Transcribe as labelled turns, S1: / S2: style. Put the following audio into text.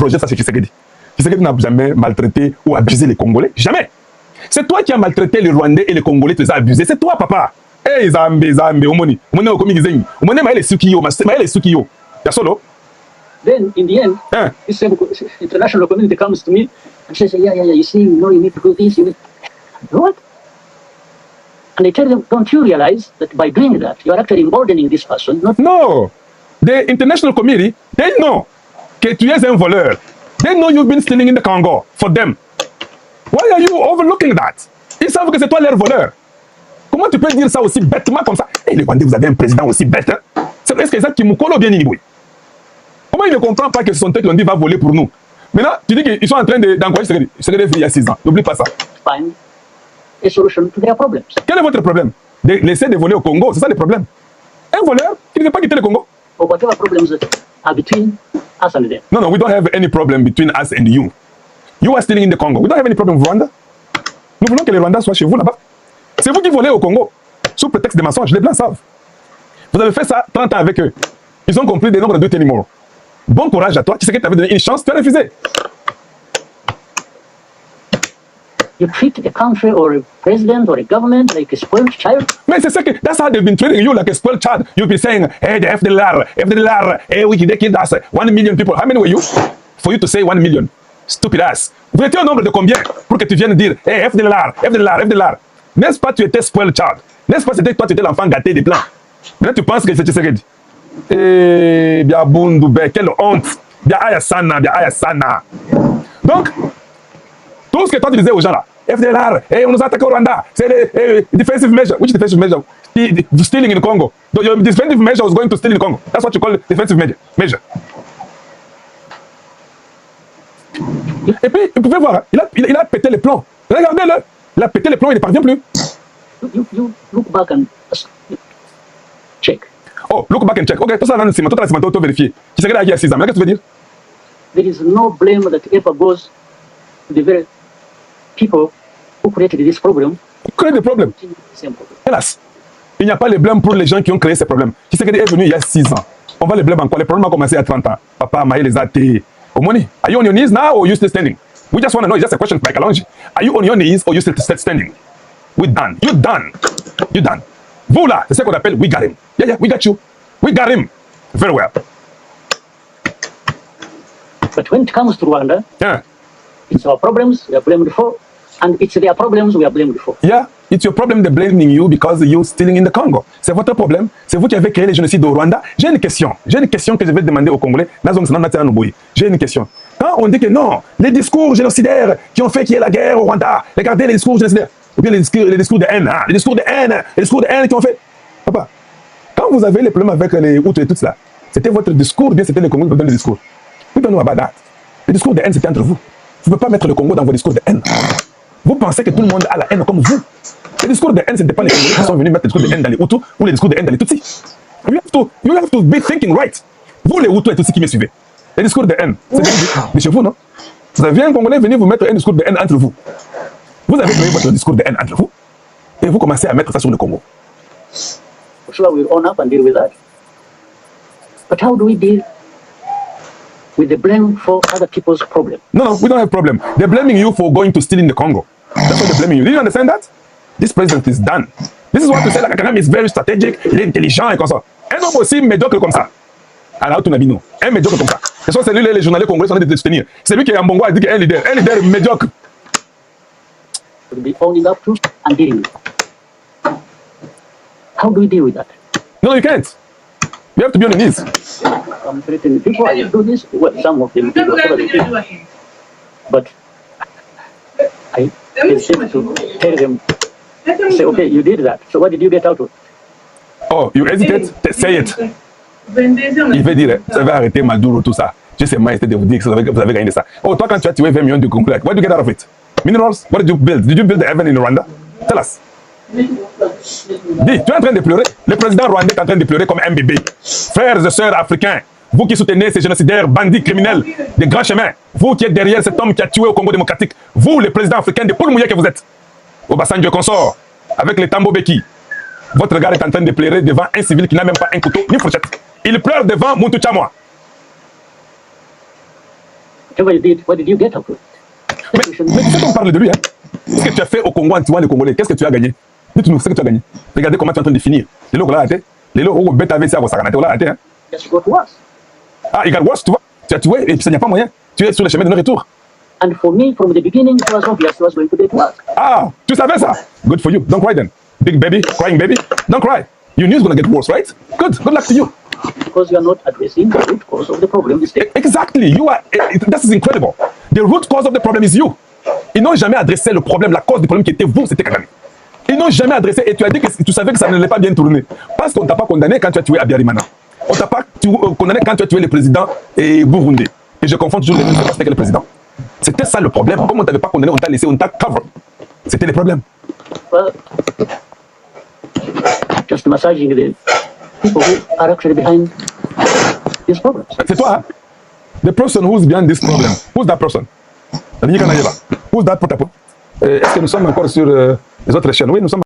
S1: projet ça, c'est Tshisekedi. Tshisekedi n'a jamais maltraité ou abusé les Congolais. Jamais. C'est toi qui as maltraité les Rwandais et les Congolais, tu les as abusés. C'est toi, papa. Hey, Zambe, Omoni. Omoni, Okomi Gizengi. Omoni, Maël Sukiyo. Maël Sukiyo. Y'a solo.
S2: Then, in the end, this international community comes to me and says, yeah, you see, you need to do this, you need... What? And I tell them, don't you realize that by doing that, you are actually emboldening this person?
S1: No. The international committee, they know que tu es un voleur. They know you've been stealing in the Congo for them. Why are you overlooking that? Ils savent que c'est toi leur voleur. Comment tu peux dire ça aussi bêtement comme ça? Et les Rwandais, vous avez un président aussi bête. Hein? Est-ce que c'est Kimukolo ou bien Niniboui? Comment il ne comprend pas que ce sont eux qui ont dit va voler pour nous? Maintenant, tu dis qu'ils sont en train d'encourager Tshisekedi il y a 6 ans. N'oublie pas ça.
S2: Find a solution to their problems.
S1: Quel est votre problème? De laisser de voler au Congo, c'est ça le problème. Un voleur qui ne veut pas quitter le Congo.
S2: Or whatever problems that are between us and them.
S1: No, we don't have any problem between us and you. You are stealing in the Congo. We don't have any problem with Rwanda. Nous voulons que les Rwandais soient chez vous là-bas. C'est vous qui volez au Congo, sous prétexte de mensonges. Les Blancs savent. Vous avez fait ça 30 ans avec eux. Ils ont compris des nombres de anymore. Bon courage à toi. Tu sais que tu avais donné une chance, tu as refusé.
S2: You treat a country or a president or a government like a spoiled child.
S1: Mais c'est ça que, that's how they've been treating you, like a spoiled child. You've been saying, hey, the FDLR, hey, they killed us, 1 million people. How many were you? For you to say 1 million. Stupid ass. Vous étiez au nombre de combien pour que tu viennes dire, hey, FDLR. N'est-ce pas, tu étais spoiled child? N'est-ce pas, c'était toi, tu étais l'enfant gâté des plans? Maintenant, tu penses que c'est Tshisekedi. Eh, bien, Bundoube, quelle honte. Bien, Ayasana. Donc, tout ce que toi tu disais aux gens là, FDLR, hey, on nous a attaqué au Rwanda, c'est les defensive measure. Which defensive measure? Stealing in Congo. Your defensive measure was going to steal in Congo. That's what you call defensive measure. Et puis, vous pouvez voir, il a pété les plombs. Regardez-le. Il a pété les plombs, il ne parvient plus.
S2: You look back and check.
S1: Oh, look back and check. Ok, tout ça, tout ça, vérifier. Qui s'est il y a 6 ans. Mais qu'est-ce que tu veux dire?
S2: There is no blame that ever goes to the very people who created this problem.
S1: Créer des problèmes. Hélas, il n'y a pas les blâmes pour les gens qui ont créé ces problèmes. Qui s'est est venu il y a 6 ans. On va les blâmer encore. Les problèmes ont commencé à 30 ans. Papa, Maï les a été. Omoni, are you on your knees now or are you still standing? We just want to know. It's just a question by Kalonji. Are you on your knees or are you still standing? We're done. You're done. You're done. Vous là, c'est ce qu'on appelle we got him. Yeah, we got you. We got him. Very well.
S2: But when it comes to Rwanda, it's our problems we are blamed for, and it's their problems we are blamed for.
S1: Yeah, it's your problem they're blaming you because you're stealing in the Congo. C'est votre problème. C'est vous qui avez créé les génocides au Rwanda. J'ai une question que je vais demander aux Congolais. J'ai une question. Quand on dit que non, les discours génocidaires qui ont fait qu'il y ait la guerre au Rwanda, regardez les discours génocidaires, ou bien les discours de haine, les discours de haine qui ont fait. Papa, quand vous avez les problèmes avec les Hutus et tout cela, c'était votre discours ou bien c'était les Congolais qui donnaient le discours? We don't know about that. Le discours de haine, c'était entre vous. Vous ne pouvez pas mettre le Congo dans vos discours de haine. Vous pensez que tout le monde a la haine comme vous. Les discours de haine, ce n'était pas les Congolais qui sont venus mettre les discours de haine dans les Hutus ou les discours de haine dans les Tutsis. You have to be thinking right. Vous, les Hutus et Tutsis qui me suivez, les discours de haine, c'est chez vous, non? Vous avez un Congolais venir vous mettre un discours de haine entre vous. Vous avez créé votre discours de haine entre vous et vous commencez à mettre ça sur le Congo.
S2: Sure, we'll own up and deal with that. But how do we deal with the blame for other people's problem?
S1: No, we don't have problem. They're blaming you for going to steal in the Congo. That's what they're blaming you. Do you understand that? This president is done. This is what we say, like Kagame is very strategic, il est intelligent et comme ça. Un homme aussi médiocre comme ça. Alors, Nabino, un médiocre comme ça. Ce sont celui-là, les journalistes congolais sont en train de se tenir. C'est lui qui est en Bongo, il dit qu'il est un leader médiocre.
S2: We'll be owning up to and dealing with it. How do we deal with that?
S1: No, you can't. You have to be on your knees.
S2: I'm threatening people, I do this. Well, some of them do whatever they do. But I hesitate to tell them, say, okay, you did that. So what did you get out of it?
S1: Oh, you hesitate? Say it. Il veut dire, ça va arrêter Maduro, tout ça. Je sais majesté de vous dire que vous avez gagné ça. Oh, toi, quand tu as tué 20 millions de Congolais, what did you get out of it? Minerals? What did you build? Did you build the heaven in Rwanda? Tell us. Dis, tu es en train de pleurer. Le président rwandais est en train de pleurer comme un bébé. Frères et sœurs africains, vous qui soutenez ces génocidaires, bandits, criminels, des grands chemins, vous qui êtes derrière cet homme qui a tué au Congo démocratique, vous, les présidents africains de poules mouillées que vous êtes, au Obasanjo consort, avec les Tambo Beki, votre regard est en train de pleurer devant un civil qui n'a même pas un couteau ni fourchette. Il pleure devant Muntu Chamwa.
S2: Whatever you did, what did you get out of it?
S1: Mais tu sais qu'on parle de lui, hein? Ce que tu as fait au Congo en tuant les Congolais, qu'est-ce que tu as gagné? Dis-nous ce que tu as gagné. Regardez comment tu es en train de finir. Les lots là, raté. Les lots où bête avait ça, ça a raté, hein?
S2: Just got worse.
S1: Ah, il got worse, tu vois? Tu as tué et puis ça n'y a pas moyen. Tu es sur le chemin de non-retour.
S2: And for me, from the beginning, it was obvious it was going to get worse.
S1: Ah, tu savais ça? Good for you. Don't cry then. Big baby, crying baby. Don't cry. You knew it's going to get worse, right? Good luck to you.
S2: Because you are not addressing the root cause of the problem.
S1: Exactly. You are. That is incredible. The root cause of the problem is you. Ils n'ont jamais adressé le problème, la cause du problème qui était vous, c'était Kagame. Ils n'ont jamais adressé, et tu as dit que tu savais que ça ne l'est pas bien tourné. Parce qu'on ne t'a pas condamné quand tu as tué Abiyarimana. On ne t'a pas condamné quand tu as tué le président burundais. Et je confonds toujours les deux, c'était que le président. C'était ça le problème. Comme on ne t'avait pas condamné, on t'a laissé, on t'a cover. C'était le problème.
S2: Well, just massaging the people who are actually behind these problems.
S1: C'est toi, hein? The person who's behind this problem. Who's that person? Who's that potapo? Est-ce que nous sommes encore sur les autres chaînes? Oui, nous sommes